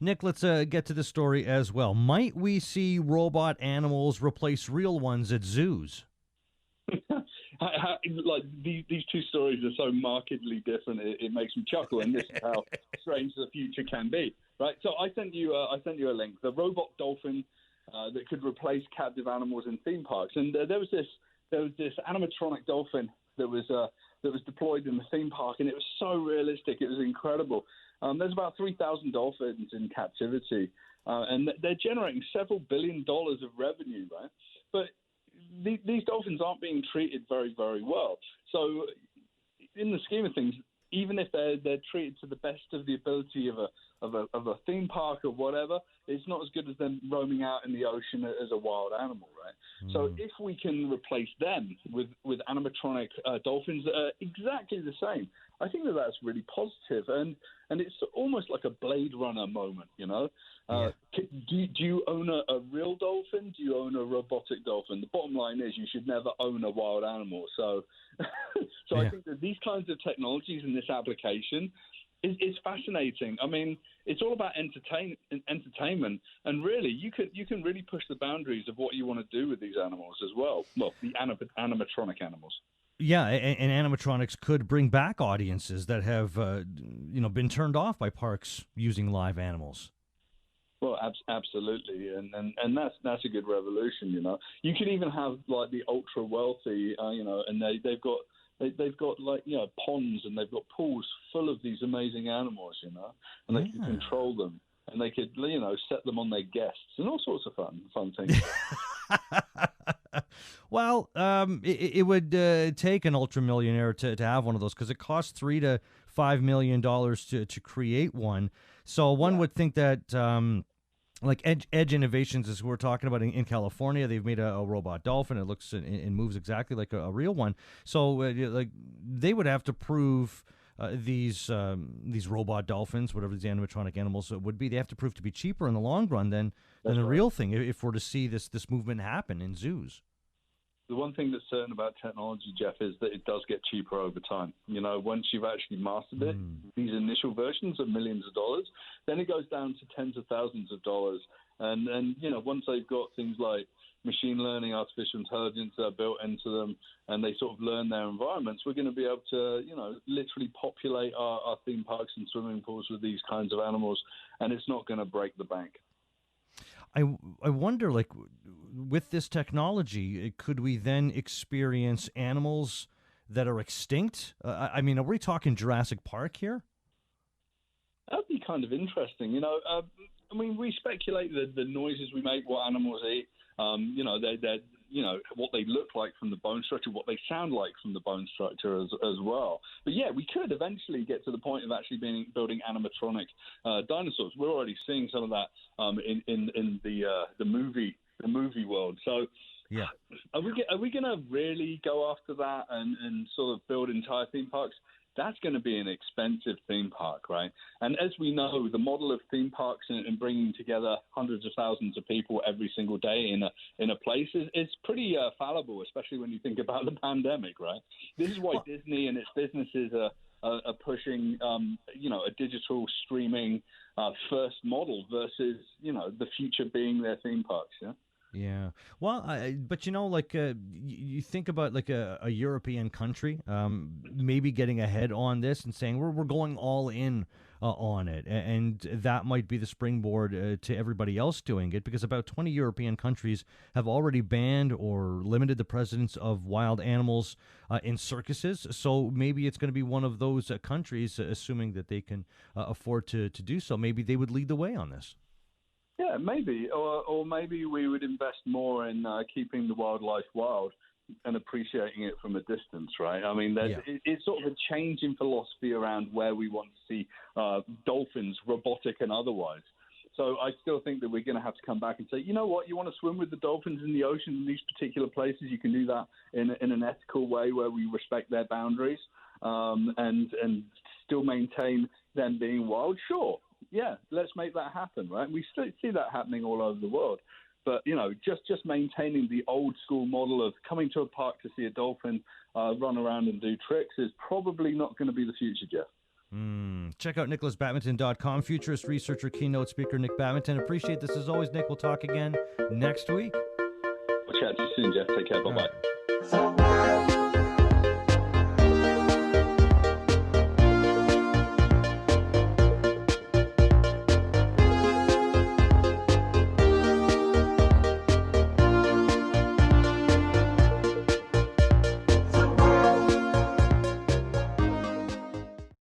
Nick, let's get to the story as well. Might we see robot animals replace real ones at zoos? Like these two stories are so markedly different. It makes me chuckle, and this is how strange the future can be, right? So I sent you a link. The robot dolphin that could replace captive animals in theme parks, and there was this animatronic dolphin that was deployed in the theme park, and it was so realistic. It was incredible. There's about 3,000 dolphins in captivity, and they're generating several $billions of revenue, right? But these dolphins aren't being treated very, very well. So, in the scheme of things, even if they're treated to the best of the ability of a theme park or whatever, it's not as good as them roaming out in the ocean as a wild animal, right? So, if we can replace them with animatronic dolphins that are exactly the same, I think that's really positive, and it's almost like a Blade Runner moment, you know. Do you own a real dolphin? Do you own a robotic dolphin? The bottom line is you should never own a wild animal. So, I think that these kinds of technologies and this application is fascinating. I mean, it's all about entertainment, and really, you can really push the boundaries of what you want to do with these animals as well. Well, the animatronic animals. Yeah, and animatronics could bring back audiences that have, been turned off by parks using live animals. Well, absolutely, and that's a good revolution. You know, you could even have like the ultra wealthy, and they've got like ponds and they've got pools full of these amazing animals, and they can control them and they could set them on their guests and all sorts of fun things. Well, it would take an ultra millionaire to have one of those because it costs $3 to $5 million to create one. So one would think that like Edge Innovations, as we're talking about in California, they've made a robot dolphin. It looks and moves exactly like a real one. So like they would have to prove these robot dolphins, whatever these animatronic animals would be, they have to prove to be cheaper in the long run than the real thing if we're to see this movement happen in zoos. The one thing that's certain about technology, Jeff, is that it does get cheaper over time. You know, once you've actually mastered it, these initial versions are millions of dollars. Then it goes down to tens of thousands of dollars. And once they've got things like machine learning, artificial intelligence built into them, and they sort of learn their environments, we're going to be able to, literally populate our theme parks and swimming pools with these kinds of animals, and it's not going to break the bank. I wonder, like, with this technology, could we then experience animals that are extinct? I mean, are we talking Jurassic Park here? That'd be kind of interesting. I mean, we speculate that the noises we make, what animals eat, they're what they look like from the bone structure, what they sound like from the bone structure as well. But yeah, we could eventually get to the point of actually building animatronic dinosaurs. We're already seeing some of that in the movie world. So yeah, are we going to really go after that and sort of build entire theme parks? That's going to be an expensive theme park, right? And as we know, the model of theme parks and bringing together hundreds of thousands of people every single day in a place is pretty fallible, especially when you think about the pandemic, right? This is why Disney and its businesses are pushing, a digital streaming first model versus, the future being their theme parks, yeah? Yeah. Well, but you think about like a European country, maybe getting ahead on this and saying we're going all in on it, and that might be the springboard to everybody else doing it, because about 20 European countries have already banned or limited the presence of wild animals in circuses. So maybe it's going to be one of those countries, assuming that they can afford to do so. Maybe they would lead the way on this. Yeah, maybe, or maybe we would invest more in keeping the wildlife wild and appreciating it from a distance, right? I mean, it's sort of a change in philosophy around where we want to see dolphins, robotic and otherwise. So I still think that we're going to have to come back and say, you know what, you want to swim with the dolphins in the ocean in these particular places, you can do that in an ethical way where we respect their boundaries and still maintain them being wild, sure. Yeah, let's make that happen, right? We still see that happening all over the world. But, just maintaining the old school model of coming to a park to see a dolphin run around and do tricks is probably not going to be the future, Jeff. Check out nicholasbatmanton.com. Futurist researcher, keynote speaker Nick Batmanton. Appreciate this as always, Nick. We'll talk again next week. We'll chat to you soon, Jeff. Take care. Bye-bye. All right.